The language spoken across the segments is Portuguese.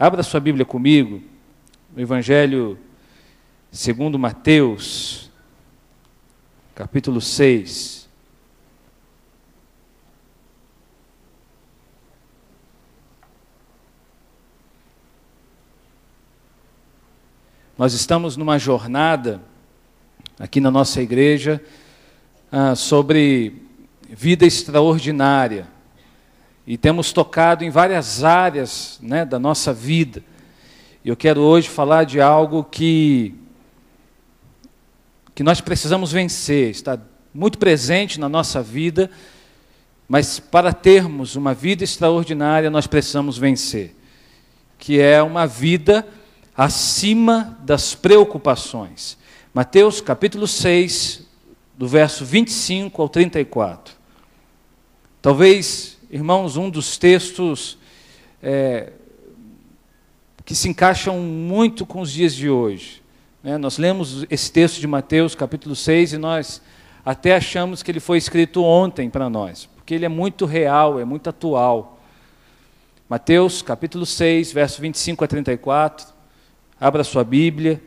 Abra sua Bíblia comigo, no Evangelho segundo Mateus, capítulo 6. Nós estamos numa jornada, aqui na nossa igreja, sobre vida extraordinária. E temos tocado em várias áreas, né, da nossa vida. E eu quero hoje falar de algo que nós precisamos vencer, está muito presente na nossa vida, mas para termos uma vida extraordinária nós precisamos vencer, que é uma vida acima das preocupações. Mateus capítulo 6, do verso 25 ao 34. Talvez, irmãos, um dos textos que se encaixam muito com os dias de hoje. Nós lemos esse texto de Mateus capítulo 6 e nós até achamos que ele foi escrito ontem para nós, porque ele é muito real, é muito atual. Mateus capítulo 6, verso 25 a 34. Abra sua Bíblia,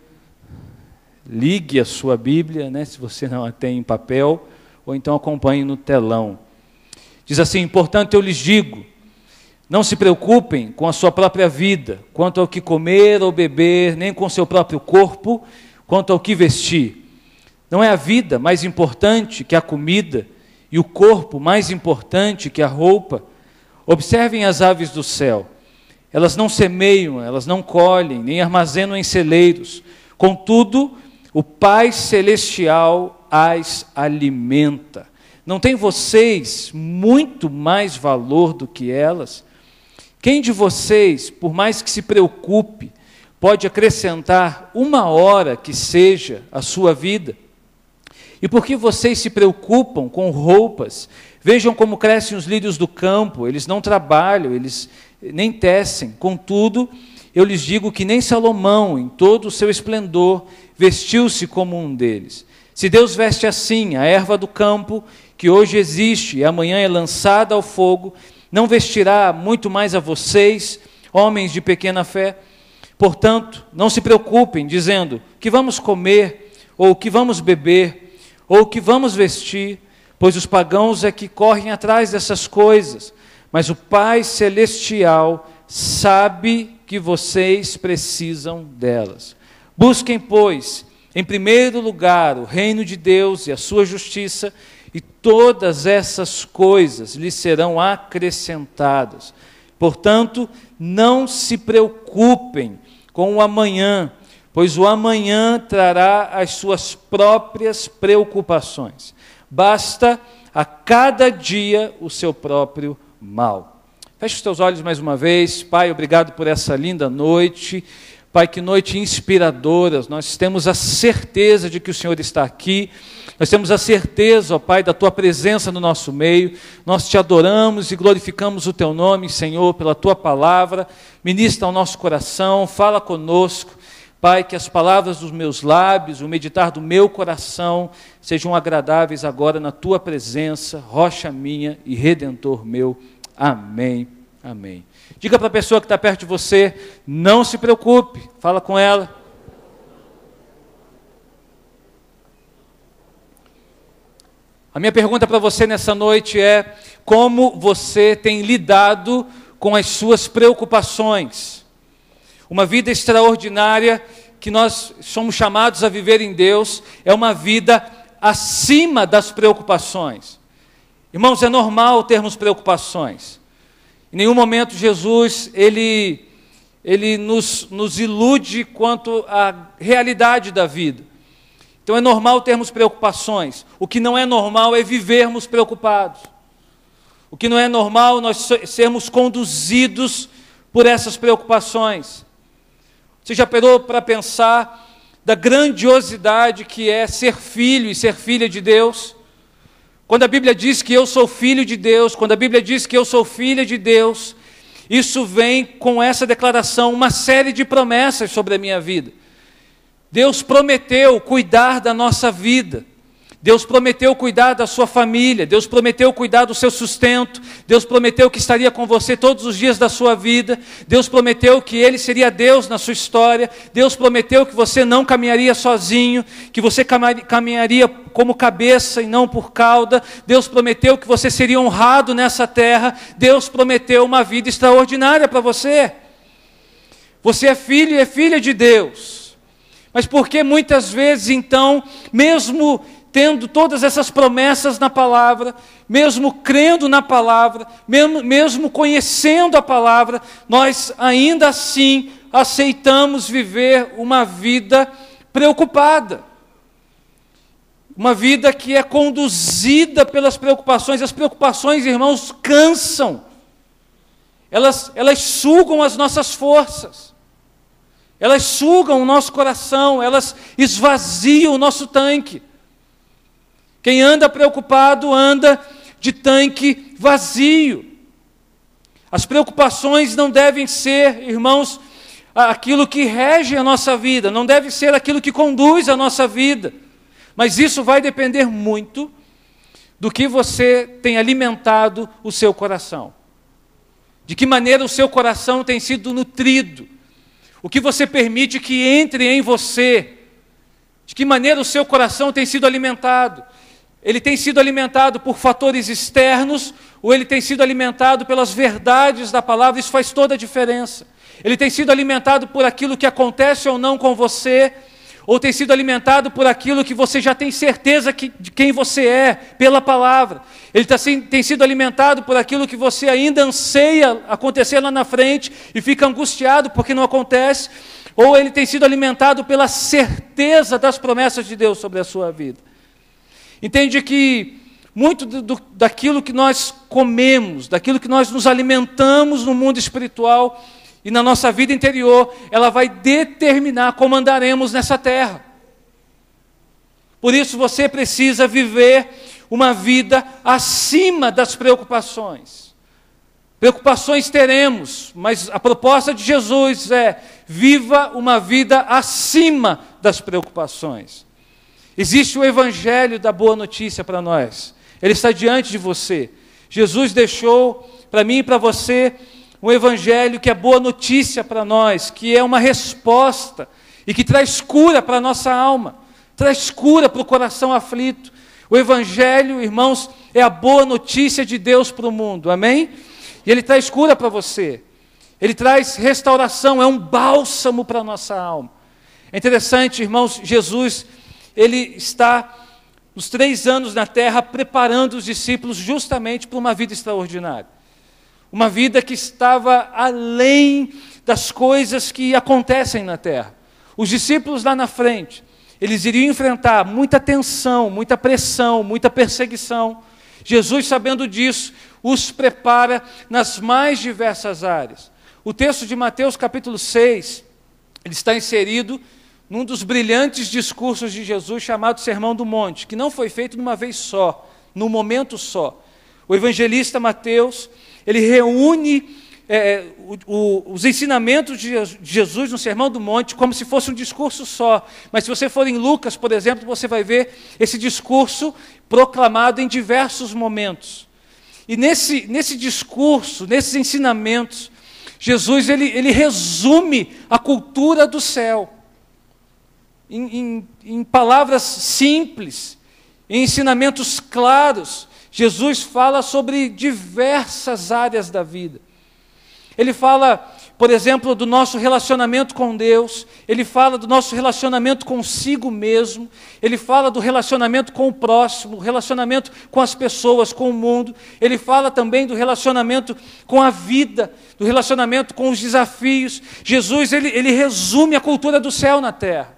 ligue a sua Bíblia, né, se você não a tem em papel, ou então acompanhe no telão. Diz assim: portanto eu lhes digo, não se preocupem com a sua própria vida, quanto ao que comer ou beber, nem com o seu próprio corpo, quanto ao que vestir. Não é a vida mais importante que a comida, e o corpo mais importante que a roupa? Observem as aves do céu. Elas não semeiam, elas não colhem, nem armazenam em celeiros. Contudo, o Pai Celestial as alimenta. Não tem vocês muito mais valor do que elas? Quem de vocês, por mais que se preocupe, pode acrescentar uma hora que seja a sua vida? E por que vocês se preocupam com roupas? Vejam como crescem os lírios do campo, eles não trabalham, eles nem tecem. Contudo, eu lhes digo que nem Salomão, em todo o seu esplendor, vestiu-se como um deles. Se Deus veste assim a erva do campo, que hoje existe e amanhã é lançada ao fogo, não vestirá muito mais a vocês, homens de pequena fé? Portanto, não se preocupem, dizendo, que vamos comer, ou que vamos beber, ou que vamos vestir, pois os pagãos é que correm atrás dessas coisas, mas o Pai Celestial sabe que vocês precisam delas. Busquem, pois, em primeiro lugar o reino de Deus e a sua justiça, e todas essas coisas lhes serão acrescentadas. Portanto, não se preocupem com o amanhã, pois o amanhã trará as suas próprias preocupações. Basta a cada dia o seu próprio mal. Feche os teus olhos mais uma vez. Pai, obrigado por essa linda noite. Pai, que noite inspiradora. Nós temos a certeza de que o Senhor está aqui. Nós temos a certeza, ó Pai, da Tua presença no nosso meio. Nós Te adoramos e glorificamos o Teu nome, Senhor, pela Tua palavra. Ministra ao nosso coração, fala conosco. Pai, que as palavras dos meus lábios, o meditar do meu coração, sejam agradáveis agora na Tua presença, rocha minha e Redentor meu. Amém, amém. Diga para a pessoa que está perto de você, não se preocupe, fala com ela. A minha pergunta para você nessa noite é, como você tem lidado com as suas preocupações? Uma vida extraordinária que nós somos chamados a viver em Deus é uma vida acima das preocupações. Irmãos, é normal termos preocupações. Em nenhum momento Jesus ele nos ilude quanto à realidade da vida. Então é normal termos preocupações. O que não é normal é vivermos preocupados. O que não é normal é nós sermos conduzidos por essas preocupações. Você já parou para pensar da grandiosidade que é ser filho e ser filha de Deus? Quando a Bíblia diz que eu sou filho de Deus, quando a Bíblia diz que eu sou filha de Deus, isso vem com essa declaração, uma série de promessas sobre a minha vida. Deus prometeu cuidar da nossa vida. Deus prometeu cuidar da sua família, Deus prometeu cuidar do seu sustento, Deus prometeu que estaria com você todos os dias da sua vida, Deus prometeu que Ele seria Deus na sua história, Deus prometeu que você não caminharia sozinho, que você caminharia como cabeça e não por cauda, Deus prometeu que você seria honrado nessa terra, Deus prometeu uma vida extraordinária para você. Você é filho e é filha de Deus, mas por que muitas vezes então, mesmo tendo todas essas promessas na palavra, mesmo crendo na palavra, mesmo conhecendo a palavra, nós ainda assim aceitamos viver uma vida preocupada. Uma vida que é conduzida pelas preocupações. As preocupações, irmãos, cansam. Elas sugam as nossas forças. Elas sugam o nosso coração, elas esvaziam o nosso tanque. Quem anda preocupado anda de tanque vazio. As preocupações não devem ser, irmãos, aquilo que rege a nossa vida, não deve ser aquilo que conduz a nossa vida. Mas isso vai depender muito do que você tem alimentado o seu coração. De que maneira o seu coração tem sido nutrido. O que você permite que entre em você. De que maneira o seu coração tem sido alimentado. Ele tem sido alimentado por fatores externos, ou ele tem sido alimentado pelas verdades da palavra, isso faz toda a diferença. Ele tem sido alimentado por aquilo que acontece ou não com você, ou tem sido alimentado por aquilo que você já tem certeza de quem você é, pela palavra. Ele tem sido alimentado por aquilo que você ainda anseia acontecer lá na frente, e fica angustiado porque não acontece, ou ele tem sido alimentado pela certeza das promessas de Deus sobre a sua vida. Entende que muito daquilo que nós comemos, daquilo que nós nos alimentamos no mundo espiritual e na nossa vida interior, ela vai determinar como andaremos nessa terra. Por isso você precisa viver uma vida acima das preocupações. Preocupações teremos, mas a proposta de Jesus é: viva uma vida acima das preocupações. Existe o evangelho da boa notícia para nós. Ele está diante de você. Jesus deixou para mim e para você um evangelho que é boa notícia para nós, que é uma resposta e que traz cura para a nossa alma, traz cura para o coração aflito. O evangelho, irmãos, é a boa notícia de Deus para o mundo, amém? E ele traz cura para você. Ele traz restauração, é um bálsamo para a nossa alma. É interessante, irmãos, Jesus, ele está nos 3 anos na terra preparando os discípulos justamente para uma vida extraordinária. Uma vida que estava além das coisas que acontecem na terra. Os discípulos lá na frente, eles iriam enfrentar muita tensão, muita pressão, muita perseguição. Jesus, sabendo disso, os prepara nas mais diversas áreas. O texto de Mateus capítulo 6, ele está inserido num dos brilhantes discursos de Jesus, chamado Sermão do Monte, que não foi feito numa vez só, num momento só. O evangelista Mateus, ele reúne os ensinamentos de Jesus no Sermão do Monte como se fosse um discurso só. Mas se você for em Lucas, por exemplo, você vai ver esse discurso proclamado em diversos momentos. E nesse discurso, nesses ensinamentos, Jesus ele resume a cultura do céu. Em palavras simples, em ensinamentos claros, Jesus fala sobre diversas áreas da vida. Ele fala, por exemplo, do nosso relacionamento com Deus, ele fala do nosso relacionamento consigo mesmo, ele fala do relacionamento com o próximo, relacionamento com as pessoas, com o mundo, ele fala também do relacionamento com a vida, do relacionamento com os desafios. Jesus, ele resume a cultura do céu na terra.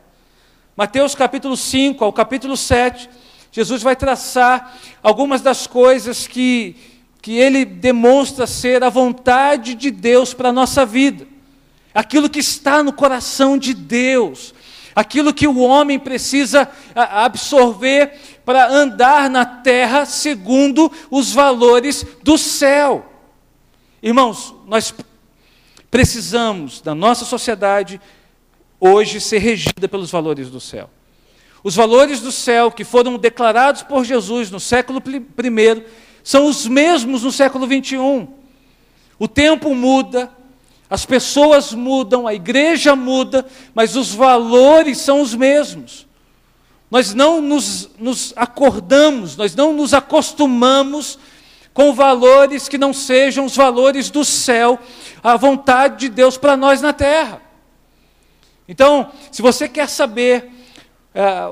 Mateus capítulo 5 ao capítulo 7, Jesus vai traçar algumas das coisas que ele demonstra ser a vontade de Deus para a nossa vida. Aquilo que está no coração de Deus, aquilo que o homem precisa absorver para andar na terra segundo os valores do céu. Irmãos, nós precisamos, da nossa sociedade, hoje, ser regida pelos valores do céu. Os valores do céu que foram declarados por Jesus no século I são os mesmos no século XXI. O tempo muda, as pessoas mudam, a igreja muda, mas os valores são os mesmos. Nós não nos acordamos, nós não nos acostumamos com valores que não sejam os valores do céu, a vontade de Deus para nós na terra. Então, se você quer saber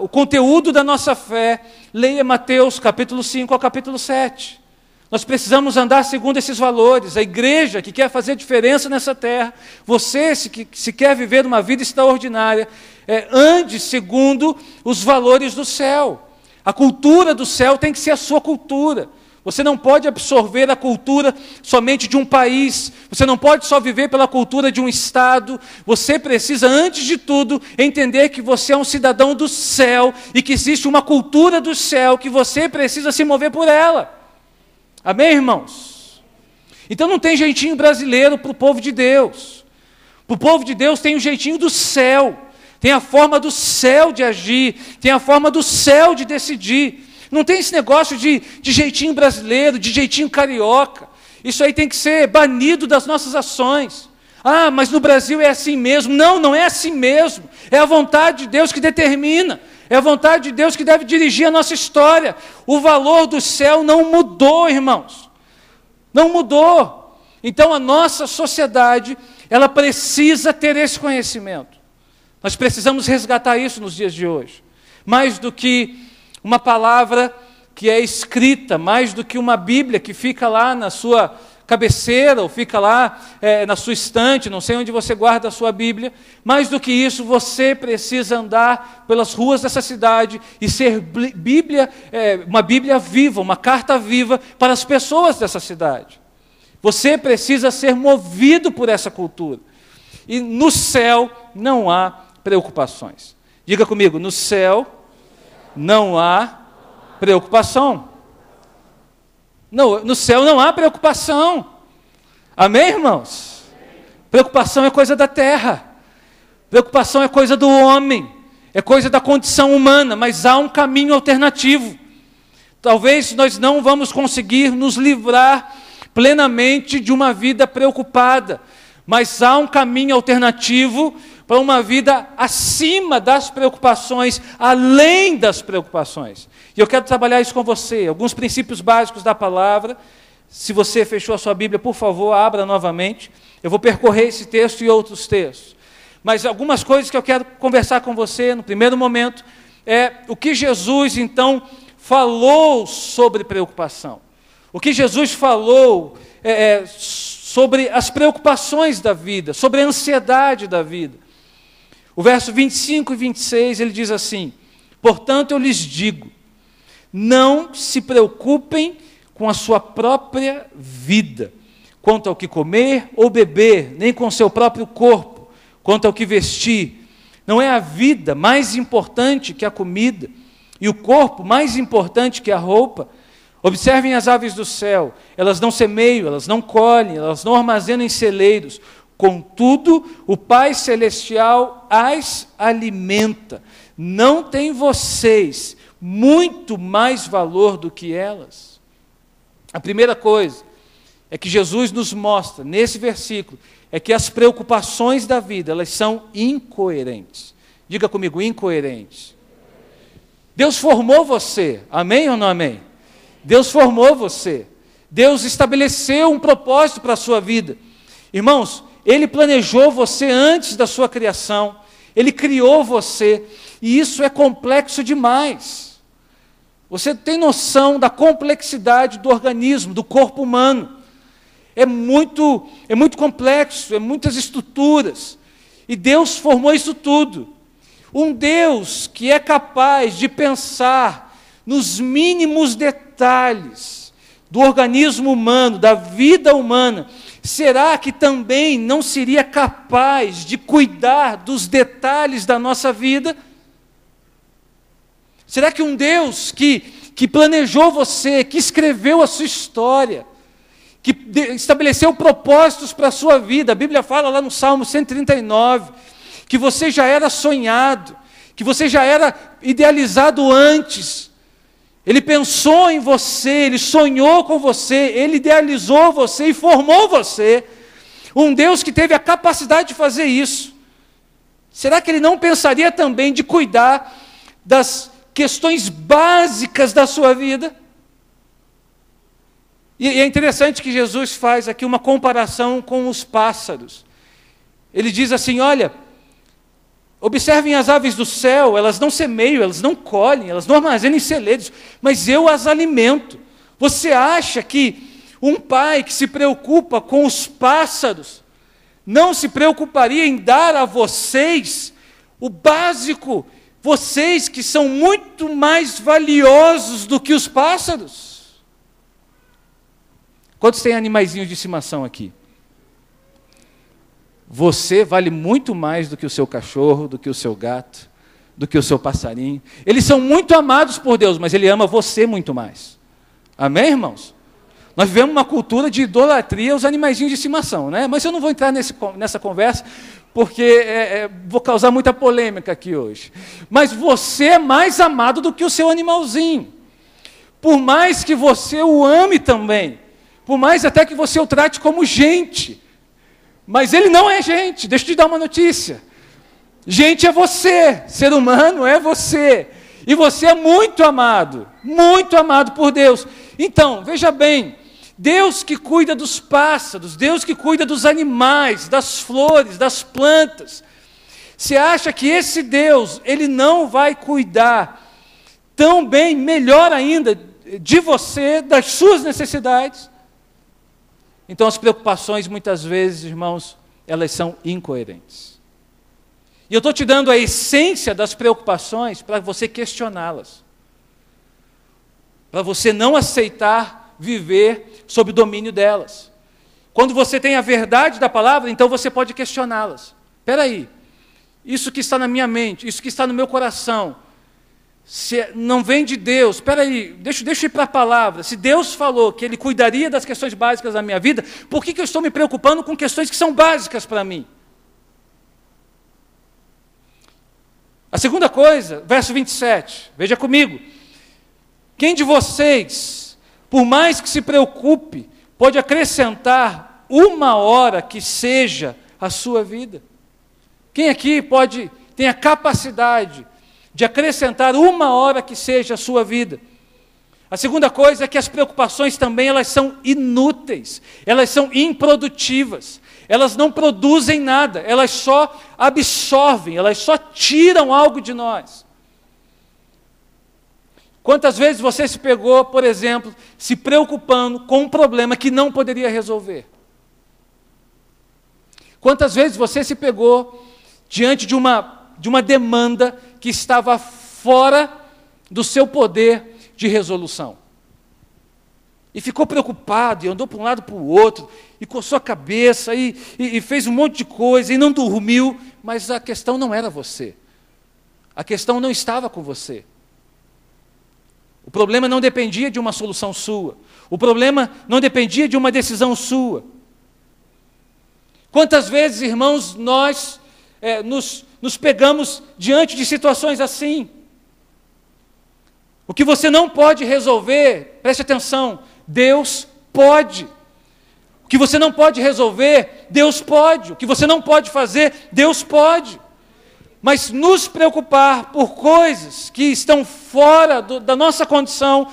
o conteúdo da nossa fé, leia Mateus capítulo 5 ao capítulo 7. Nós precisamos andar segundo esses valores. A igreja que quer fazer diferença nessa terra, você se quer viver uma vida extraordinária, ande segundo os valores do céu. A cultura do céu tem que ser a sua cultura. Você não pode absorver a cultura somente de um país, você não pode só viver pela cultura de um estado, você precisa, antes de tudo, entender que você é um cidadão do céu e que existe uma cultura do céu que você precisa se mover por ela. Amém, irmãos? Então não tem jeitinho brasileiro para o povo de Deus. Para o povo de Deus tem o jeitinho do céu, tem a forma do céu de agir, tem a forma do céu de decidir. Não tem esse negócio de jeitinho brasileiro, de jeitinho carioca. Isso aí tem que ser banido das nossas ações. Ah, mas no Brasil é assim mesmo. Não, não é assim mesmo. É a vontade de Deus que determina. É a vontade de Deus que deve dirigir a nossa história. O valor do céu não mudou, irmãos. Não mudou. Então a nossa sociedade, ela precisa ter esse conhecimento. Nós precisamos resgatar isso nos dias de hoje. Mais do que uma palavra que é escrita, mais do que uma Bíblia que fica lá na sua cabeceira, ou fica lá na sua estante, não sei onde você guarda a sua Bíblia. Mais do que isso, você precisa andar pelas ruas dessa cidade e ser uma Bíblia viva, uma carta viva para as pessoas dessa cidade. Você precisa ser movido por essa cultura. E no céu não há preocupações. Diga comigo, no céu não há preocupação. Não, no céu não há preocupação. Amém, irmãos? Preocupação é coisa da terra. Preocupação é coisa do homem. É coisa da condição humana, mas há um caminho alternativo. Talvez nós não vamos conseguir nos livrar plenamente de uma vida preocupada, mas há um caminho alternativo para uma vida acima das preocupações, além das preocupações. E eu quero trabalhar isso com você, alguns princípios básicos da palavra. Se você fechou a sua Bíblia, por favor, abra novamente. Eu vou percorrer esse texto e outros textos. Mas algumas coisas que eu quero conversar com você no primeiro momento é o que Jesus, então, falou sobre preocupação. O que Jesus falou sobre as preocupações da vida, sobre a ansiedade da vida. O verso 25 e 26, ele diz assim: portanto eu lhes digo, não se preocupem com a sua própria vida, quanto ao que comer ou beber, nem com o seu próprio corpo, quanto ao que vestir. Não é a vida mais importante que a comida, e o corpo mais importante que a roupa? Observem as aves do céu, elas não semeiam, elas não colhem, elas não armazenam em celeiros, contudo, o Pai Celestial as alimenta. Não tem vocês muito mais valor do que elas? A primeira coisa é que Jesus nos mostra, nesse versículo, é que as preocupações da vida, elas são incoerentes. Diga comigo, incoerentes. Deus formou você, amém ou não amém? Deus formou você. Deus estabeleceu um propósito para a sua vida. Irmãos, Ele planejou você antes da sua criação. Ele criou você. E isso é complexo demais. Você tem noção da complexidade do organismo, do corpo humano. É muito complexo, é muitas estruturas. E Deus formou isso tudo. Um Deus que é capaz de pensar nos mínimos detalhes do organismo humano, da vida humana, será que também não seria capaz de cuidar dos detalhes da nossa vida? Será que um Deus que planejou você, que escreveu a sua história, que estabeleceu propósitos para a sua vida, a Bíblia fala lá no Salmo 139, que você já era sonhado, que você já era idealizado antes. Ele pensou em você, Ele sonhou com você, Ele idealizou você e formou você. Um Deus que teve a capacidade de fazer isso. Será que Ele não pensaria também de cuidar das questões básicas da sua vida? E é interessante que Jesus faz aqui uma comparação com os pássaros. Ele diz assim, olha, observem as aves do céu, elas não semeiam, elas não colhem, elas não armazenam em celeiros, mas eu as alimento. Você acha que um pai que se preocupa com os pássaros não se preocuparia em dar a vocês o básico, vocês que são muito mais valiosos do que os pássaros? Quantos têm animaizinhos de estimação aqui? Você vale muito mais do que o seu cachorro, do que o seu gato, do que o seu passarinho. Eles são muito amados por Deus, mas Ele ama você muito mais. Amém, irmãos? Nós vivemos uma cultura de idolatria aos animaizinhos de estimação, né? Mas eu não vou entrar nessa conversa, porque vou causar muita polêmica aqui hoje. Mas você é mais amado do que o seu animalzinho. Por mais que você o ame também, por mais até que você o trate como gente. Mas ele não é gente. Deixa eu te dar uma notícia. Gente é você, ser humano é você. E você é muito amado por Deus. Então, veja bem, Deus que cuida dos pássaros, Deus que cuida dos animais, das flores, das plantas. Você acha que esse Deus, Ele não vai cuidar tão bem, melhor ainda, de você, das suas necessidades? Então as preocupações, muitas vezes, irmãos, elas são incoerentes. E eu estou te dando a essência das preocupações para você questioná-las. Para você não aceitar viver sob o domínio delas. Quando você tem a verdade da palavra, então você pode questioná-las. Espera aí, isso que está na minha mente, isso que está no meu coração, se não vem de Deus, espera aí, deixa eu ir para a palavra. Se Deus falou que Ele cuidaria das questões básicas da minha vida, por que eu estou me preocupando com questões que são básicas para mim? A segunda coisa, verso 27, veja comigo. Quem de vocês, por mais que se preocupe, pode acrescentar 1 hora que seja a sua vida? Quem aqui tem a capacidade de acrescentar 1 hora que seja a sua vida? A segunda coisa é que as preocupações também elas são inúteis, elas são improdutivas, elas não produzem nada, elas só absorvem, elas só tiram algo de nós. Quantas vezes você se pegou, por exemplo, se preocupando com um problema que não poderia resolver? Quantas vezes você se pegou diante de uma demanda que estava fora do seu poder de resolução? E ficou preocupado, e andou para um lado para o outro, e coçou a cabeça, e fez um monte de coisa, e não dormiu, mas a questão não era você. A questão não estava com você. O problema não dependia de uma solução sua. O problema não dependia de uma decisão sua. Quantas vezes, irmãos, nós nos pegamos diante de situações assim? O que você não pode resolver, preste atenção, Deus pode. O que você não pode resolver, Deus pode. O que você não pode fazer, Deus pode. Mas nos preocupar por coisas que estão fora da nossa condição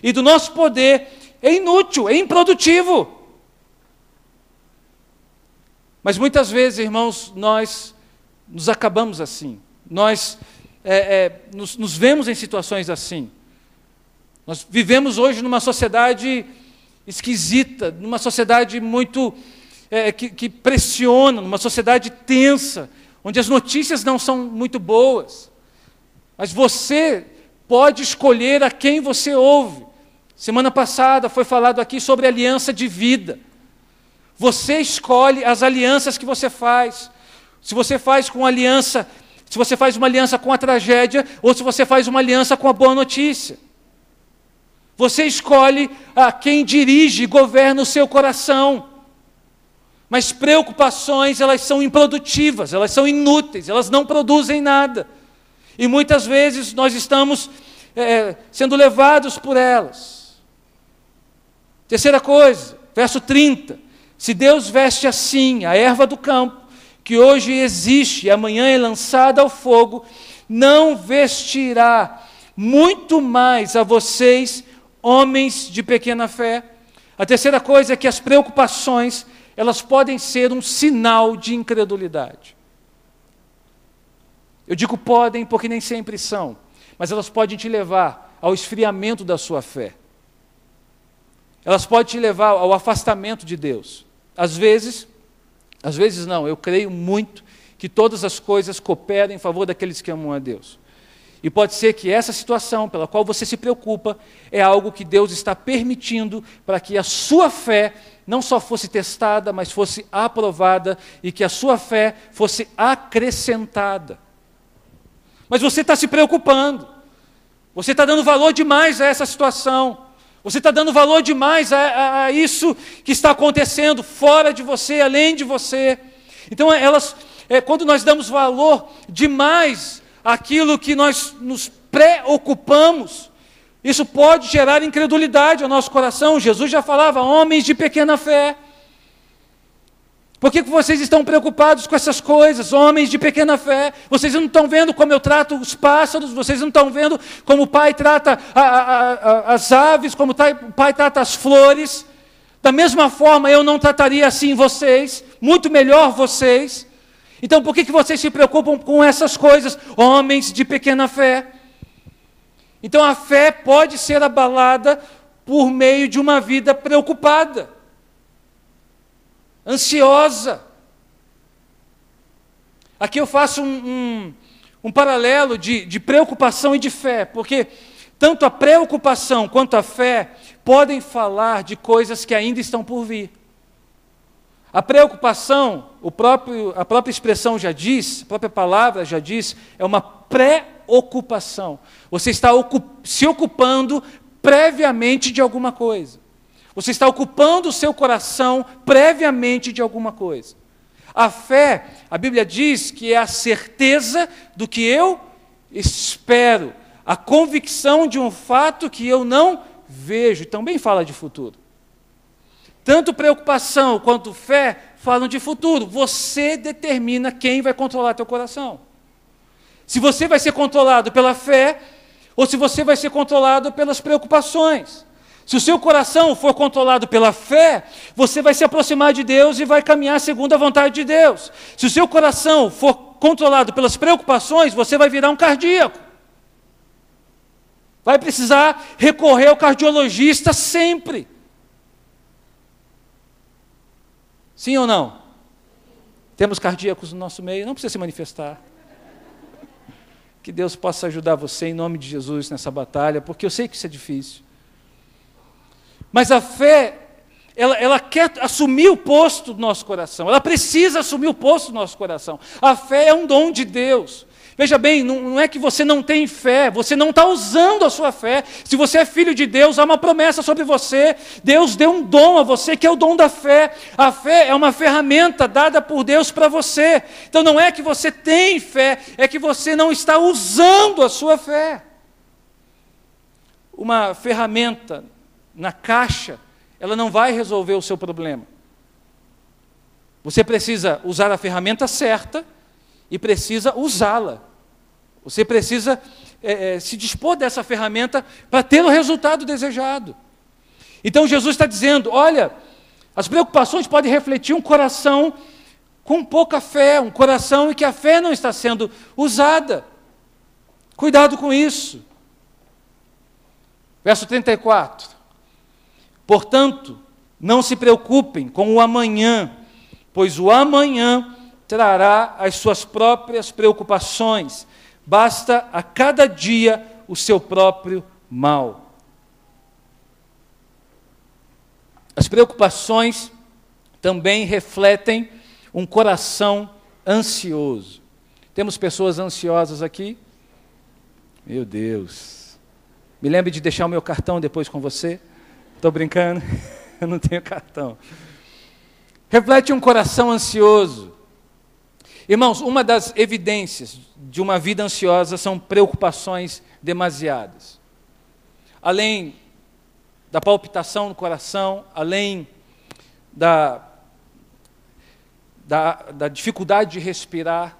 e do nosso poder é inútil, é improdutivo. Mas muitas vezes, irmãos, nós nos acabamos assim. Nós nos vemos em situações assim. Nós vivemos hoje numa sociedade esquisita, numa sociedade muito que pressiona, numa sociedade tensa, onde as notícias não são muito boas. Mas você pode escolher a quem você ouve. Semana passada foi falado aqui sobre aliança de vida. Você escolhe as alianças que você faz. Se você faz uma aliança com a tragédia, ou se você faz uma aliança com a boa notícia. Você escolhe a quem dirige e governa o seu coração. Mas preocupações, elas são improdutivas, elas são inúteis, elas não produzem nada. E muitas vezes nós estamos sendo levados por elas. Terceira coisa, verso 30. Se Deus veste assim a erva do campo, que hoje existe e amanhã é lançada ao fogo, não vestirá muito mais a vocês, homens de pequena fé. A terceira coisa é que as preocupações, elas podem ser um sinal de incredulidade. Eu digo podem porque nem sempre são, mas elas podem te levar ao esfriamento da sua fé. Elas podem te levar ao afastamento de Deus. Às vezes não, eu creio muito que todas as coisas cooperam em favor daqueles que amam a Deus. E pode ser que essa situação pela qual você se preocupa é algo que Deus está permitindo para que a sua fé não só fosse testada, mas fosse aprovada e que a sua fé fosse acrescentada. Mas você está se preocupando, você está dando valor demais a essa situação, você está dando valor demais a isso que está acontecendo fora de você, além de você. Então, quando nós damos valor demais àquilo que nós nos preocupamos, isso pode gerar incredulidade ao nosso coração. Jesus já falava, homens de pequena fé. Por que vocês estão preocupados com essas coisas, homens de pequena fé? Vocês não estão vendo como eu trato os pássaros, vocês não estão vendo como o Pai trata as aves, como o Pai trata as flores. Da mesma forma, eu não trataria assim vocês, muito melhor vocês. Então, por que vocês se preocupam com essas coisas, homens de pequena fé? Então, a fé pode ser abalada por meio de uma vida preocupada, ansiosa. Aqui eu faço um paralelo de preocupação e de fé, porque tanto a preocupação quanto a fé podem falar de coisas que ainda estão por vir. A preocupação, a própria expressão já diz, a própria palavra já diz, é uma preocupação. Você está se ocupando previamente de alguma coisa. Você está ocupando o seu coração previamente de alguma coisa. A fé, a Bíblia diz que é a certeza do que eu espero, a convicção de um fato que eu não vejo. Também fala de futuro. Tanto preocupação quanto fé falam de futuro. Você determina quem vai controlar teu coração. Se você vai ser controlado pela fé ou se você vai ser controlado pelas preocupações. Se o seu coração for controlado pela fé, você vai se aproximar de Deus e vai caminhar segundo a vontade de Deus. Se o seu coração for controlado pelas preocupações, você vai virar um cardíaco. Vai precisar recorrer ao cardiologista sempre. Sim ou não? Temos cardíacos no nosso meio, não precisa se manifestar. Que Deus possa ajudar você em nome de Jesus nessa batalha, porque eu sei que isso é difícil. Mas a fé, ela quer assumir o posto do nosso coração, ela precisa assumir o posto do nosso coração. A fé é um dom de Deus. Veja bem, não é que você não tem fé, você não está usando a sua fé. Se você é filho de Deus, há uma promessa sobre você. Deus deu um dom a você, que é o dom da fé. A fé é uma ferramenta dada por Deus para você. Então não é que você tem fé, é que você não está usando a sua fé. Uma ferramenta na caixa, ela não vai resolver o seu problema. Você precisa usar a ferramenta certa e precisa usá-la. Você precisa se dispor dessa ferramenta para ter o resultado desejado. Então Jesus está dizendo, olha, as preocupações podem refletir um coração com pouca fé, um coração em que a fé não está sendo usada. Cuidado com isso. Verso 34. Portanto, não se preocupem com o amanhã, pois o amanhã trará as suas próprias preocupações. Basta a cada dia o seu próprio mal. As preocupações também refletem um coração ansioso. Temos pessoas ansiosas aqui? Meu Deus. Me lembre de deixar o meu cartão depois com você. Estou brincando, eu não tenho cartão. Reflete um coração ansioso. Irmãos, uma das evidências de uma vida ansiosa são preocupações demasiadas. Além da palpitação no coração, além da dificuldade de respirar,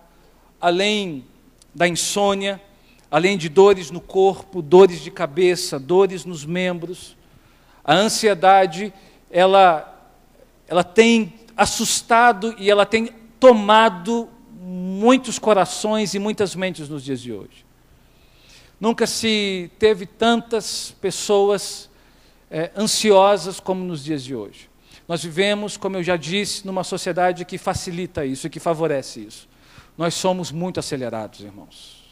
além da insônia, além de dores no corpo, dores de cabeça, dores nos membros, a ansiedade, ela tem assustado e ela tem tomado muitos corações e muitas mentes nos dias de hoje. Nunca se teve tantas pessoas ansiosas como nos dias de hoje. Nós vivemos, como eu já disse, numa sociedade que facilita isso, que favorece isso. Nós somos muito acelerados, irmãos.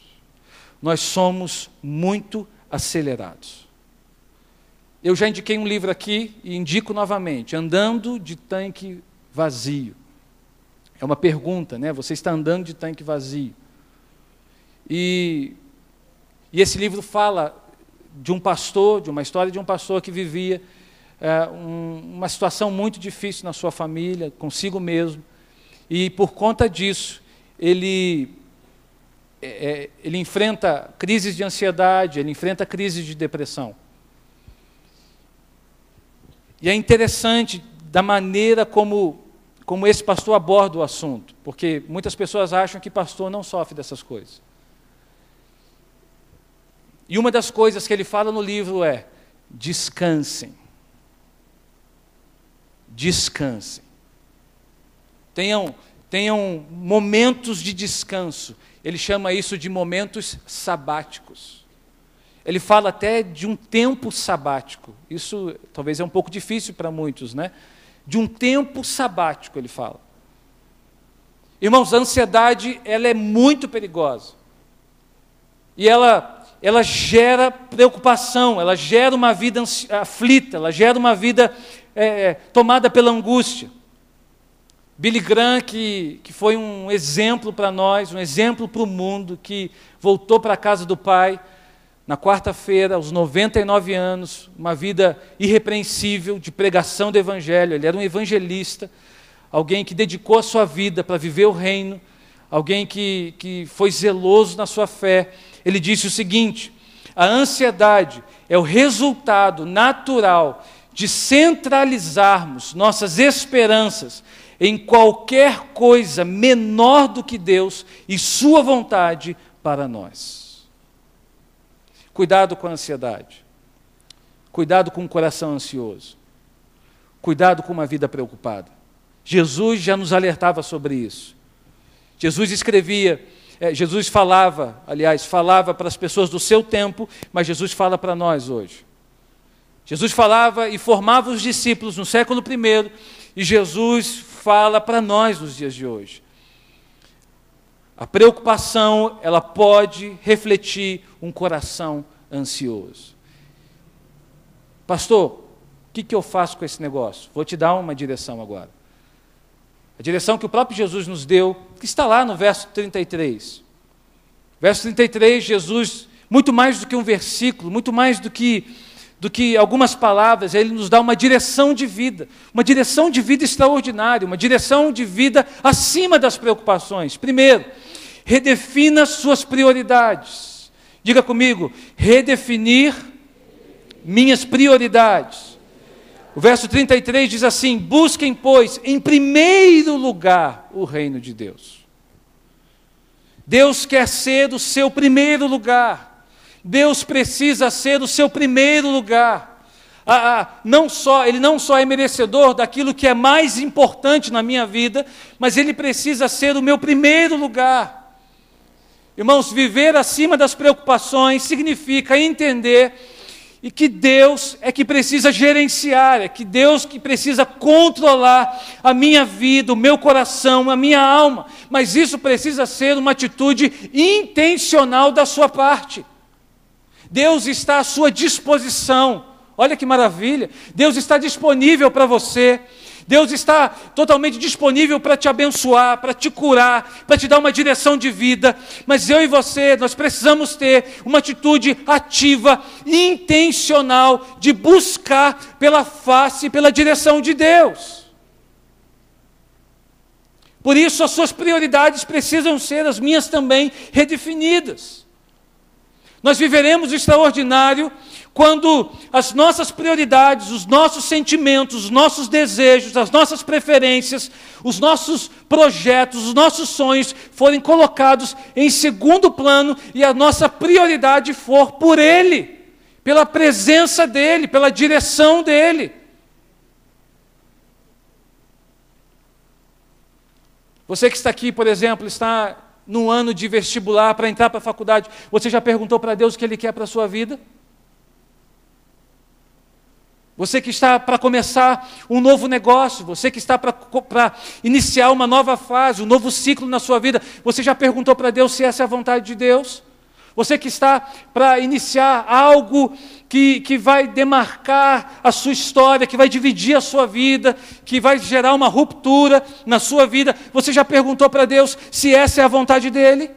Nós somos muito acelerados. Eu já indiquei um livro aqui e indico novamente, Andando de Tanque Vazio. É uma pergunta, né? Você está andando de tanque vazio. E esse livro fala de um pastor, de uma história de um pastor que vivia uma situação muito difícil na sua família, consigo mesmo, e por conta disso, ele enfrenta crises de ansiedade, ele enfrenta crises de depressão. E é interessante da maneira como esse pastor aborda o assunto, porque muitas pessoas acham que pastor não sofre dessas coisas. E uma das coisas que ele fala no livro é: descansem. Descansem. Tenham momentos de descanso. Ele chama isso de momentos sabáticos. Ele fala até de um tempo sabático. Isso talvez é um pouco difícil para muitos, né? De um tempo sabático, ele fala. Irmãos, a ansiedade, ela é muito perigosa. E ela gera preocupação, ela gera uma vida aflita, ela gera uma vida tomada pela angústia. Billy Graham, que foi um exemplo para nós, um exemplo para o mundo, que voltou para a casa do Pai na quarta-feira, aos 99 anos, uma vida irrepreensível de pregação do Evangelho. Ele era um evangelista, alguém que dedicou a sua vida para viver o reino, alguém que foi zeloso na sua fé. Ele disse o seguinte: a ansiedade é o resultado natural de centralizarmos nossas esperanças em qualquer coisa menor do que Deus e sua vontade para nós. Cuidado com a ansiedade. Cuidado com o coração ansioso. Cuidado com uma vida preocupada. Jesus já nos alertava sobre isso. Jesus falava para as pessoas do seu tempo, mas Jesus fala para nós hoje. Jesus falava e formava os discípulos no século I, e Jesus fala para nós nos dias de hoje. A preocupação, ela pode refletir um coração ansioso. Pastor, o que eu faço com esse negócio? Vou te dar uma direção agora. A direção que o próprio Jesus nos deu, que está lá no verso 33. Verso 33, Jesus, muito mais do que um versículo, muito mais do que algumas palavras, ele nos dá uma direção de vida extraordinária, uma direção de vida acima das preocupações. Primeiro, redefina suas prioridades. Diga comigo: redefinir minhas prioridades. O verso 33 diz assim: busquem, pois, em primeiro lugar o reino de Deus. Deus quer ser o seu primeiro lugar. Deus precisa ser o seu primeiro lugar. Ele não só é merecedor daquilo que é mais importante na minha vida, mas Ele precisa ser o meu primeiro lugar. Irmãos, viver acima das preocupações significa entender e que Deus é que precisa gerenciar, é que Deus que precisa controlar a minha vida, o meu coração, a minha alma. Mas isso precisa ser uma atitude intencional da sua parte. Deus está à sua disposição. Olha que maravilha. Deus está disponível para você. Deus está totalmente disponível para te abençoar, para te curar, para te dar uma direção de vida. Mas eu e você, nós precisamos ter uma atitude ativa, intencional, de buscar pela face, pela direção de Deus. Por isso, as suas prioridades precisam ser as minhas também redefinidas. Nós viveremos o extraordinário quando as nossas prioridades, os nossos sentimentos, os nossos desejos, as nossas preferências, os nossos projetos, os nossos sonhos forem colocados em segundo plano e a nossa prioridade for por Ele, pela presença dEle, pela direção dEle. Você que está aqui, por exemplo, está no ano de vestibular para entrar para a faculdade, você já perguntou para Deus o que Ele quer para a sua vida? Você que está para começar um novo negócio, você que está para iniciar uma nova fase, um novo ciclo na sua vida, você já perguntou para Deus se essa é a vontade de Deus? Você que está para iniciar algo que vai demarcar a sua história, que vai dividir a sua vida, que vai gerar uma ruptura na sua vida, você já perguntou para Deus se essa é a vontade dEle?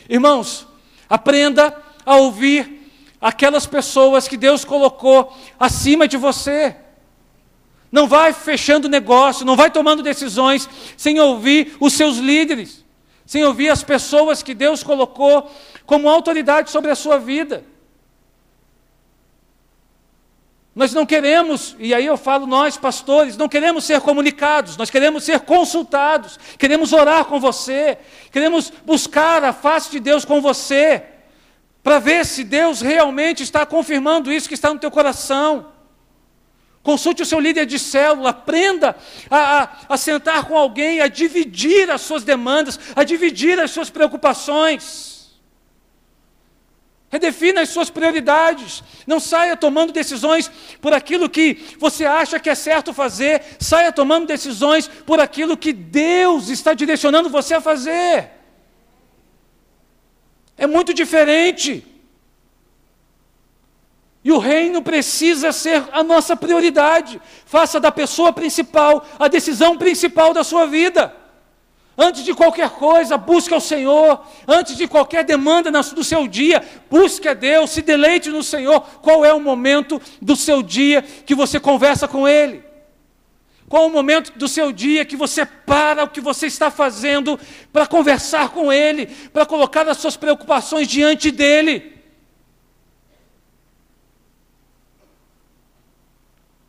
Irmãos, aprenda a ouvir aquelas pessoas que Deus colocou acima de você. Não vai fechando negócio, não vai tomando decisões sem ouvir os seus líderes, sem ouvir as pessoas que Deus colocou como autoridade sobre a sua vida. Nós não queremos, e aí eu falo nós pastores, não queremos ser comunicados, nós queremos ser consultados, queremos orar com você, queremos buscar a face de Deus com você, para ver se Deus realmente está confirmando isso que está no teu coração. Consulte o seu líder de célula, aprenda a sentar com alguém, a dividir as suas demandas, a dividir as suas preocupações. Redefina as suas prioridades. Não saia tomando decisões por aquilo que você acha que é certo fazer. Saia tomando decisões por aquilo que Deus está direcionando você a fazer. É muito diferente. E o reino precisa ser a nossa prioridade. Faça da pessoa principal a decisão principal da sua vida. Antes de qualquer coisa, busque ao Senhor. Antes de qualquer demanda do seu dia, busque a Deus, se deleite no Senhor. Qual é o momento do seu dia que você conversa com Ele? Qual é o momento do seu dia que você para o que você está fazendo para conversar com Ele, para colocar as suas preocupações diante dEle?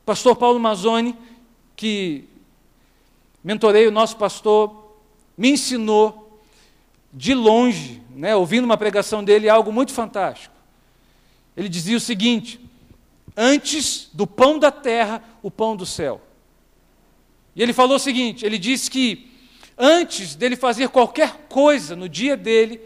Pastor Paulo Mazzoni, que mentorei o nosso pastor, me ensinou de longe, ouvindo uma pregação dele, algo muito fantástico. Ele dizia o seguinte: antes do pão da terra, o pão do céu. E ele falou o seguinte, ele disse que antes dele fazer qualquer coisa no dia dele,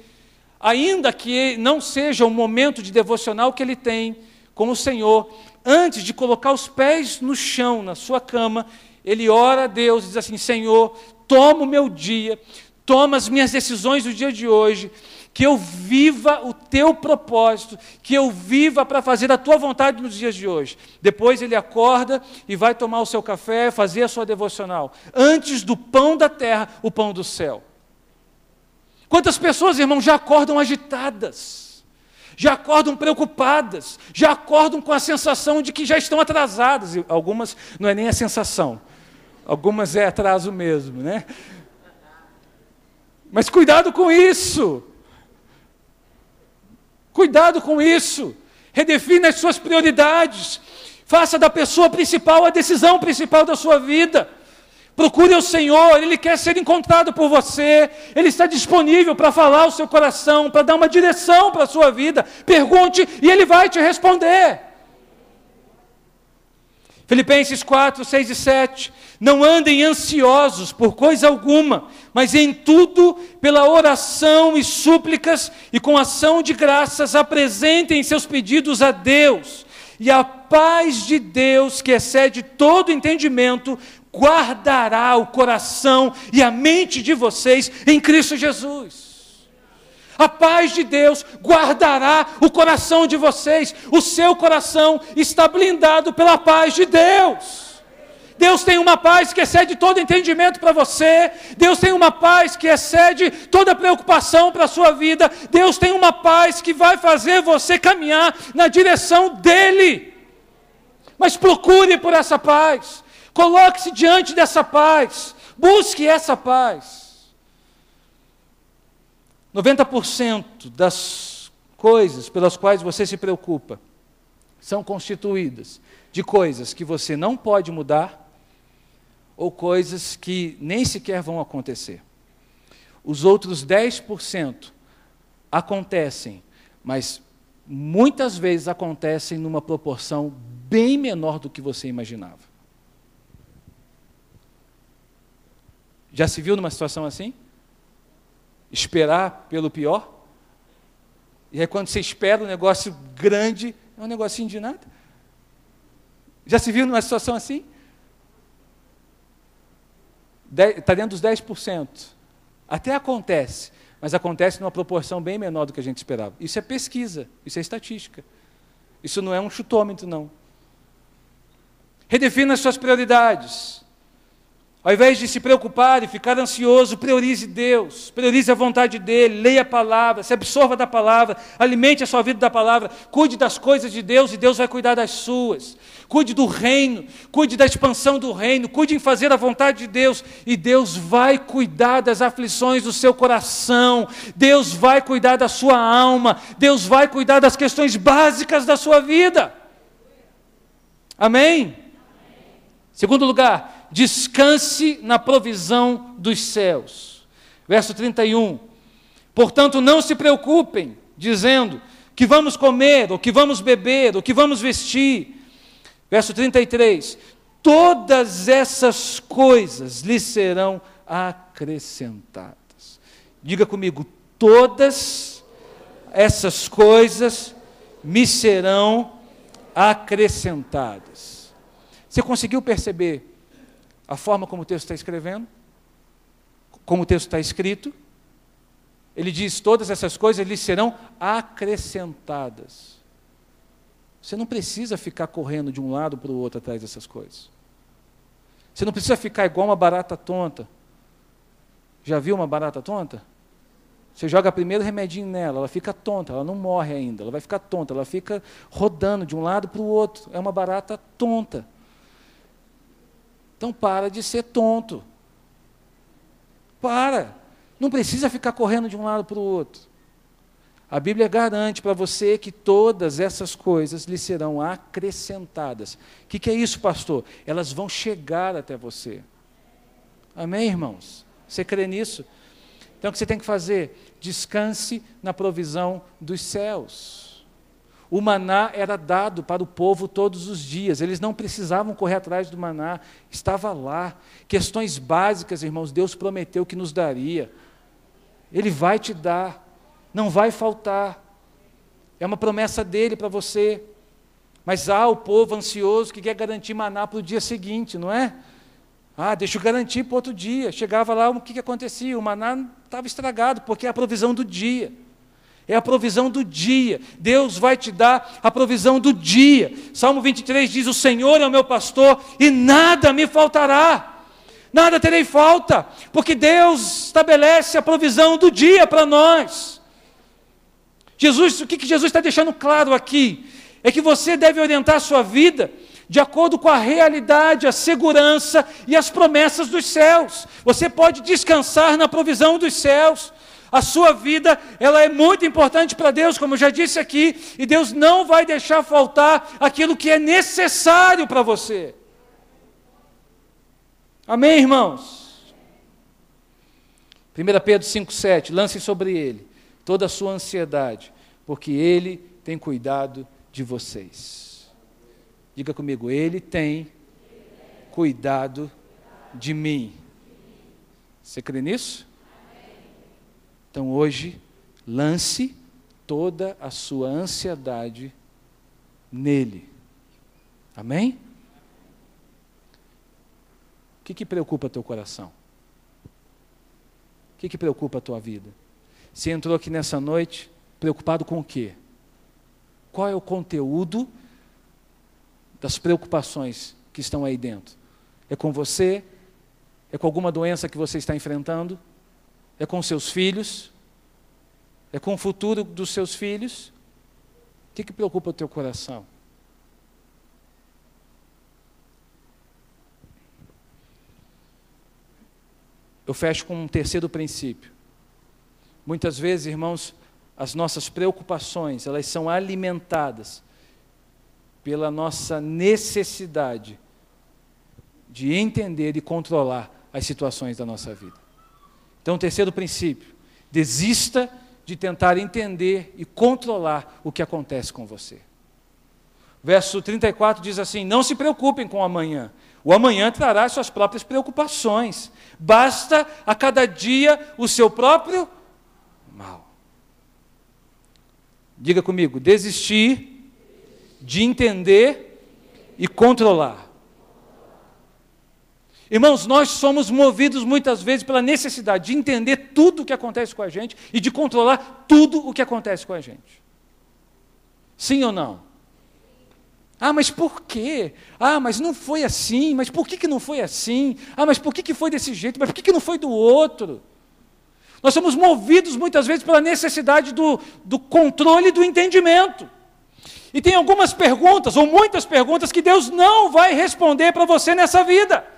ainda que não seja um momento de devocional que ele tem com o Senhor, antes de colocar os pés no chão, na sua cama, ele ora a Deus e diz assim: Senhor, toma o meu dia, toma as minhas decisões do dia de hoje, que eu viva o teu propósito, que eu viva para fazer a tua vontade nos dias de hoje. Depois ele acorda e vai tomar o seu café, fazer a sua devocional. Antes do pão da terra, o pão do céu. Quantas pessoas, irmãos, já acordam agitadas, já acordam preocupadas, já acordam com a sensação de que já estão atrasadas. E algumas não é nem a sensação, algumas é atraso mesmo, né? Mas cuidado com isso. Cuidado com isso. Redefina as suas prioridades. Faça da pessoa principal a decisão principal da sua vida. Procure o Senhor, Ele quer ser encontrado por você. Ele está disponível para falar ao seu coração, para dar uma direção para a sua vida. Pergunte e Ele vai te responder. Filipenses 4, 6 e 7. Não andem ansiosos por coisa alguma, mas em tudo, pela oração e súplicas e com ação de graças, apresentem seus pedidos a Deus. E a paz de Deus, que excede todo entendimento, guardará o coração e a mente de vocês em Cristo Jesus. A paz de Deus guardará o coração de vocês. O seu coração está blindado pela paz de Deus. Deus tem uma paz que excede todo entendimento para você. Deus tem uma paz que excede toda preocupação para a sua vida. Deus tem uma paz que vai fazer você caminhar na direção dEle. Mas procure por essa paz. Coloque-se diante dessa paz. Busque essa paz. 90% das coisas pelas quais você se preocupa são constituídas de coisas que você não pode mudar ou coisas que nem sequer vão acontecer. Os outros 10% acontecem, mas muitas vezes acontecem numa proporção bem menor do que você imaginava. Já se viu numa situação assim? Esperar pelo pior? E aí quando você espera um negócio grande, é um negocinho de nada? Já se viu numa situação assim? Está dentro dos 10%. Até acontece, mas acontece numa proporção bem menor do que a gente esperava. Isso é pesquisa, isso é estatística. Isso não é um chutômetro, não. Redefina as suas prioridades. Ao invés de se preocupar e ficar ansioso, priorize Deus, priorize a vontade dEle, leia a palavra, se absorva da palavra, alimente a sua vida da palavra, cuide das coisas de Deus e Deus vai cuidar das suas. Cuide do reino, cuide da expansão do reino, cuide em fazer a vontade de Deus e Deus vai cuidar das aflições do seu coração, Deus vai cuidar da sua alma, Deus vai cuidar das questões básicas da sua vida. Amém? Segundo lugar, descanse na provisão dos céus. Verso 31. Portanto, não se preocupem, dizendo, que vamos comer, ou que vamos beber, ou que vamos vestir. Verso 33. Todas essas coisas lhes serão acrescentadas. Diga comigo, todas essas coisas me serão acrescentadas. Você conseguiu perceber a forma como o texto está escrevendo? Como o texto está escrito? Ele diz, todas essas coisas lhes serão acrescentadas. Você não precisa ficar correndo de um lado para o outro atrás dessas coisas. Você não precisa ficar igual uma barata tonta. Já viu uma barata tonta? Você joga primeiro remedinho nela, ela fica tonta, ela não morre ainda, ela vai ficar tonta, ela fica rodando de um lado para o outro. É uma barata tonta. Então para de ser tonto. Para. Não precisa ficar correndo de um lado para o outro. A Bíblia garante para você que todas essas coisas lhe serão acrescentadas. O que é isso, pastor? Elas vão chegar até você. Amém, irmãos? Você crê nisso? Então o que você tem que fazer? Descanse na provisão dos céus. O maná era dado para o povo todos os dias, eles não precisavam correr atrás do maná, estava lá. Questões básicas, irmãos, Deus prometeu que nos daria. Ele vai te dar, não vai faltar. É uma promessa dele para você. Mas há o povo ansioso que quer garantir maná para o dia seguinte, não é? Deixa eu garantir para outro dia. Chegava lá, o que acontecia? O maná estava estragado, porque é a provisão do dia. É a provisão do dia. Deus vai te dar a provisão do dia. Salmo 23 diz, o Senhor é o meu pastor e nada me faltará. Nada terei falta, porque Deus estabelece a provisão do dia para nós. O que Jesus está deixando claro aqui? É que você deve orientar a sua vida de acordo com a realidade, a segurança e as promessas dos céus. Você pode descansar na provisão dos céus. A sua vida, ela é muito importante para Deus, como eu já disse aqui, e Deus não vai deixar faltar aquilo que é necessário para você. Amém, irmãos? 1 Pedro 5,7, lance sobre ele toda a sua ansiedade, porque ele tem cuidado de vocês. Diga comigo, ele tem cuidado de mim. Você crê nisso? Então hoje, lance toda a sua ansiedade nele. Amém? O que preocupa teu coração? O que preocupa a tua vida? Você entrou aqui nessa noite preocupado com o quê? Qual é o conteúdo das preocupações que estão aí dentro? É com você? É com alguma doença que você está enfrentando? É com seus filhos? É com o futuro dos seus filhos? O que preocupa o teu coração? eu fecho com um terceiro princípio. Muitas vezes, irmãos, as nossas preocupações, elas são alimentadas pela nossa necessidade de entender e controlar as situações da nossa vida. Então, terceiro princípio, desista de tentar entender e controlar o que acontece com você. Verso 34 diz assim: não se preocupem com o amanhã. O amanhã trará suas próprias preocupações. Basta a cada dia o seu próprio mal. Diga comigo: desistir de entender e controlar. Irmãos, nós somos movidos muitas vezes pela necessidade de entender tudo o que acontece com a gente e de controlar tudo o que acontece com a gente. Sim ou não? Ah, mas por quê? Ah, mas não foi assim. Mas por que não foi assim? Ah, mas por que foi desse jeito? Mas por que não foi do outro? Nós somos movidos muitas vezes pela necessidade do controle e do entendimento. E tem algumas perguntas, ou muitas perguntas, que Deus não vai responder para você nessa vida.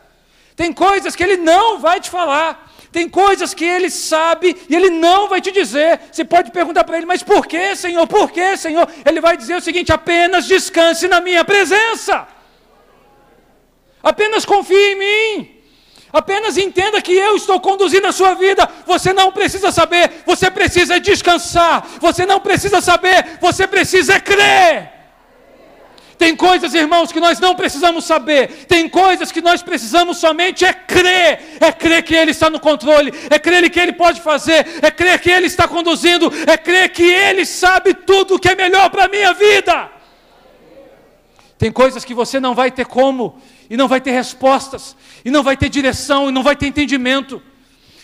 Tem coisas que Ele não vai te falar. Tem coisas que Ele sabe e Ele não vai te dizer. Você pode perguntar para Ele: mas por que, Senhor? Por que, Senhor? Ele vai dizer o seguinte: apenas descanse na minha presença. Apenas confie em mim. Apenas entenda que eu estou conduzindo a sua vida. Você não precisa saber, você precisa descansar. Você não precisa saber, você precisa crer. Tem coisas, irmãos, que nós não precisamos saber. Tem coisas que nós precisamos somente crer. É crer que Ele está no controle. É crer que Ele pode fazer. É crer que Ele está conduzindo. É crer que Ele sabe tudo o que é melhor para a minha vida. Tem coisas que você não vai ter como, e não vai ter respostas, e não vai ter direção, e não vai ter entendimento.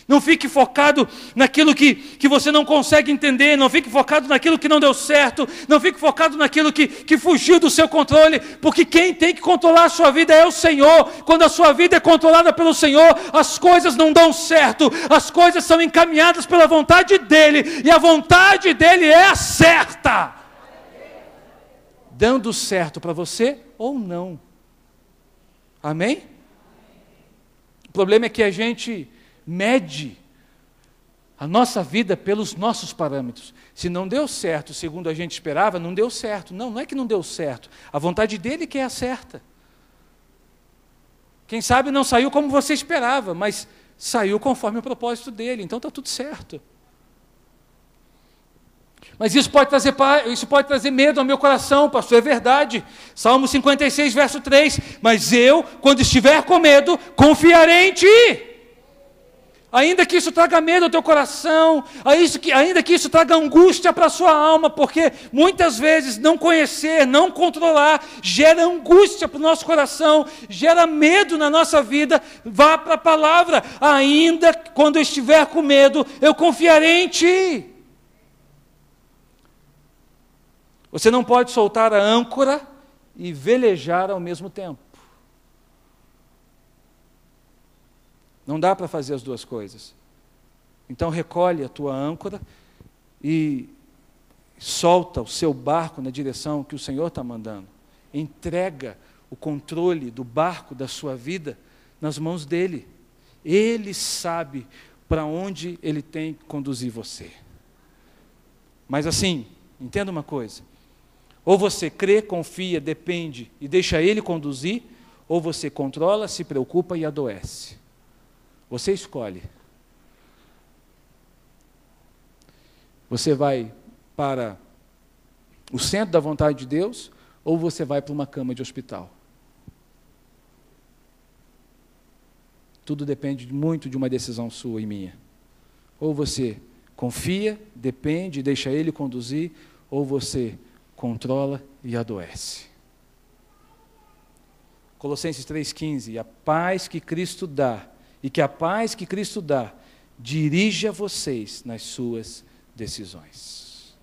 Não fique focado naquilo que você não consegue entender. Não fique focado naquilo que não deu certo. Não fique focado naquilo que fugiu do seu controle. Porque quem tem que controlar a sua vida é o Senhor. Quando a sua vida é controlada pelo Senhor, as coisas não dão certo. As coisas são encaminhadas pela vontade dEle. E a vontade dEle é a certa. Dando certo para você ou não. Amém? O problema é que a gente mede a nossa vida pelos nossos parâmetros. Se não deu certo, segundo a gente esperava, não deu certo. Não é que não deu certo. A vontade dele que é a certa. Quem sabe não saiu como você esperava, mas saiu conforme o propósito dele. Então está tudo certo. Mas isso pode trazer medo ao meu coração, pastor, é verdade. Salmo 56, verso 3. Mas eu, quando estiver com medo, confiarei em ti. Ainda que isso traga medo ao teu coração, ainda que isso traga angústia para a sua alma, porque muitas vezes não conhecer, não controlar, gera angústia para o nosso coração, gera medo na nossa vida. Vá para a palavra: ainda quando eu estiver com medo, eu confiarei em ti. Você não pode soltar a âncora e velejar ao mesmo tempo. Não dá para fazer as duas coisas. Então recolhe a tua âncora e solta o seu barco na direção que o Senhor está mandando. Entrega o controle do barco da sua vida nas mãos dEle. Ele sabe para onde Ele tem que conduzir você. Mas assim, entenda uma coisa. Ou você crê, confia, depende e deixa Ele conduzir, ou você controla, se preocupa e adoece. Você escolhe. Você vai para o centro da vontade de Deus, ou você vai para uma cama de hospital. Tudo depende muito de uma decisão sua e minha. Ou você confia, depende, deixa Ele conduzir, ou você controla e adoece. Colossenses 3,15, a paz que Cristo dá, e que a paz que Cristo dá, dirija vocês nas suas decisões.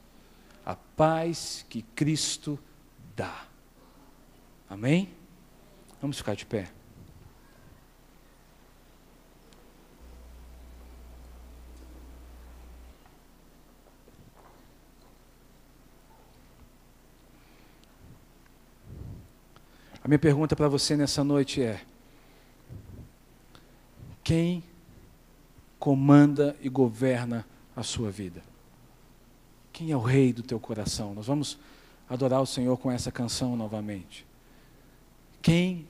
A paz que Cristo dá. Amém? Vamos ficar de pé. A minha pergunta para você nessa noite é: quem comanda e governa a sua vida. Quem é o rei do teu coração? Nós vamos adorar o Senhor com essa canção novamente. Quem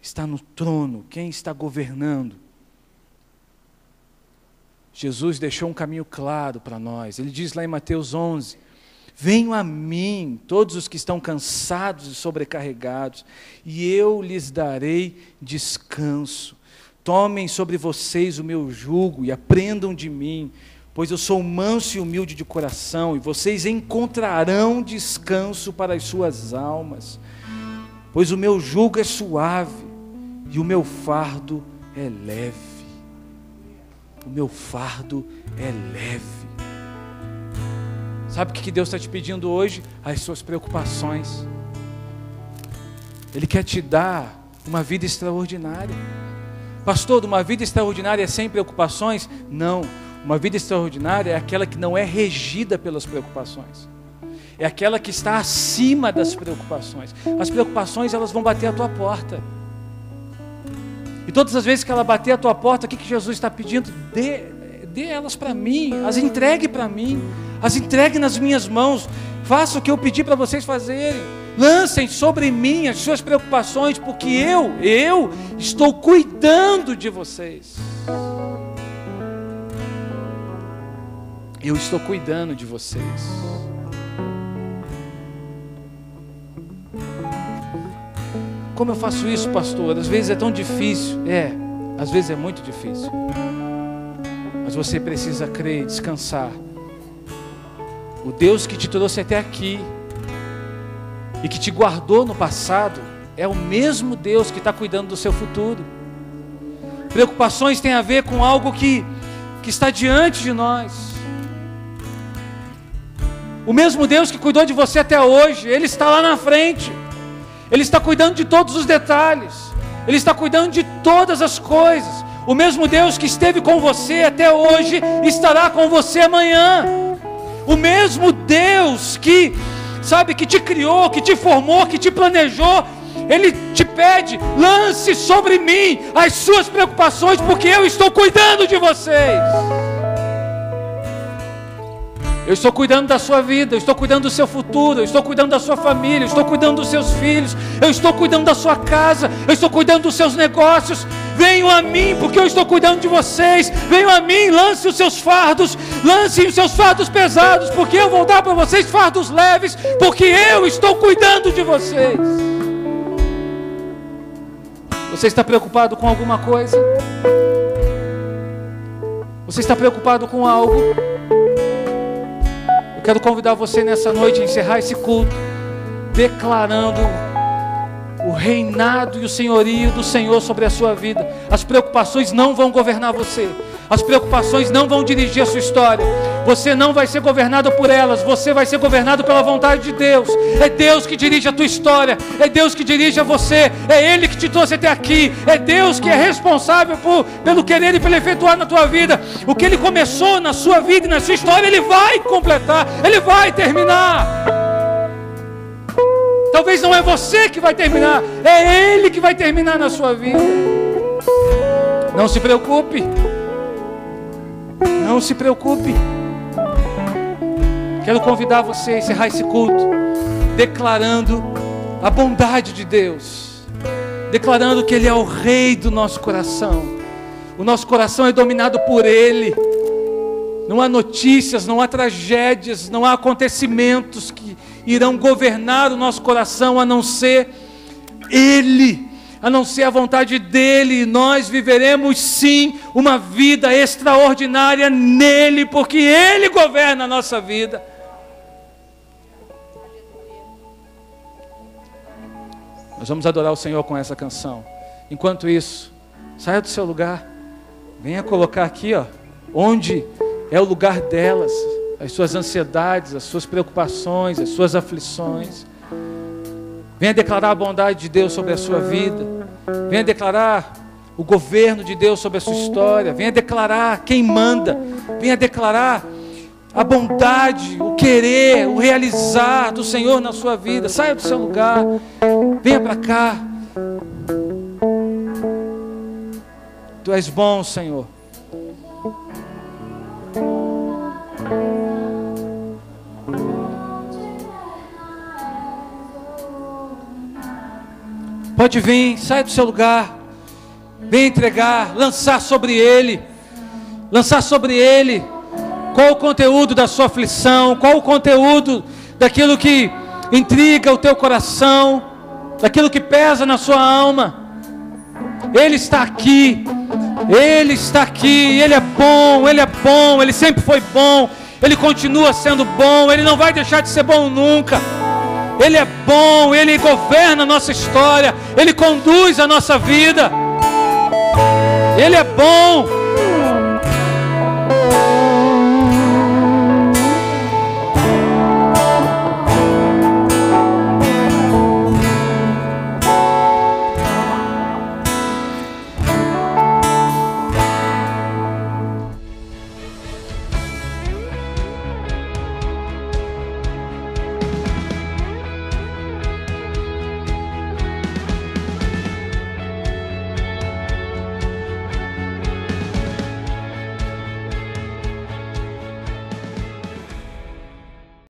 está no trono? Quem está governando? Jesus deixou um caminho claro para nós. Ele diz lá em Mateus 11, venham a mim, todos os que estão cansados e sobrecarregados, e eu lhes darei descanso. Tomem sobre vocês o meu jugo e aprendam de mim, pois eu sou manso e humilde de coração, e vocês encontrarão descanso para as suas almas. Pois o meu jugo é suave e o meu fardo é leve. O meu fardo é leve. Sabe o que Deus está te pedindo hoje? As suas preocupações. Ele quer te dar uma vida extraordinária. Pastor, uma vida extraordinária é sem preocupações? Não. Uma vida extraordinária é aquela que não é regida pelas preocupações. É aquela que está acima das preocupações. As preocupações, elas vão bater à tua porta. E todas as vezes que ela bater à tua porta, o que Jesus está pedindo? Dê elas para mim, as entregue para mim, as entregue nas minhas mãos. Faça o que eu pedi para vocês fazerem. Lancem sobre mim as suas preocupações, porque eu estou cuidando de vocês. Eu estou cuidando de vocês. Como eu faço isso, pastor? Às vezes é tão difícil. Às vezes é muito difícil. Mas você precisa crer e descansar. O Deus que te trouxe até aqui e que te guardou no passado é o mesmo Deus que está cuidando do seu futuro. Preocupações têm a ver com algo que está diante de nós. O mesmo Deus que cuidou de você até hoje, Ele está lá na frente. Ele está cuidando de todos os detalhes. Ele está cuidando de todas as coisas. O mesmo Deus que esteve com você até hoje, estará com você amanhã. O mesmo Deus que, que te criou, que te formou, que te planejou, Ele te pede, lance sobre mim as suas preocupações, porque eu estou cuidando de vocês. Eu estou cuidando da sua vida, eu estou cuidando do seu futuro, eu estou cuidando da sua família, eu estou cuidando dos seus filhos, eu estou cuidando da sua casa, eu estou cuidando dos seus negócios. Venham a mim, porque eu estou cuidando de vocês. Venham a mim, lancem os seus fardos pesados, porque eu vou dar para vocês fardos leves, porque eu estou cuidando de vocês. Você está preocupado com alguma coisa? Você está preocupado com algo? Quero convidar você nessa noite a encerrar esse culto declarando o reinado e o senhorio do Senhor sobre a sua vida. As preocupações não vão governar você. As preocupações não vão dirigir a sua história. Você não vai ser governado por elas. Você vai ser governado pela vontade de Deus. É Deus que dirige a tua história. É Deus que dirige a você. É Ele que te trouxe até aqui. É Deus que é responsável pelo querer e pelo efetuar na tua vida. O que Ele começou na sua vida e na sua história, Ele vai completar. Ele vai terminar. Talvez não é você que vai terminar. É Ele que vai terminar na sua vida. Não se preocupe. Não se preocupe. Quero convidar você a encerrar esse culto declarando a bondade de Deus, declarando que Ele é o Rei do nosso coração. O nosso coração é dominado por Ele. Não há notícias, não há tragédias, não há acontecimentos que irão governar o nosso coração a não ser Ele, a não ser a vontade dEle. Nós viveremos sim uma vida extraordinária nele, porque Ele governa a nossa vida. Nós vamos adorar o Senhor com essa canção. Enquanto isso, saia do seu lugar, venha colocar aqui, onde é o lugar delas, as suas ansiedades, as suas preocupações, as suas aflições. Venha declarar a bondade de Deus sobre a sua vida. Venha declarar o governo de Deus sobre a sua história. Venha declarar quem manda. Venha declarar a bondade, o querer, o realizar do Senhor na sua vida. Saia do seu lugar. Venha para cá. Tu és bom, Senhor. Pode vir, sai do seu lugar. Vem entregar, lançar sobre Ele. Lançar sobre Ele. Qual o conteúdo da sua aflição? Qual o conteúdo daquilo que intriga o teu coração? Daquilo que pesa na sua alma? Ele está aqui. Ele está aqui. Ele é bom. Ele é bom. Ele sempre foi bom. Ele continua sendo bom. Ele não vai deixar de ser bom nunca. Ele é bom, Ele governa a nossa história, Ele conduz a nossa vida. Ele é bom.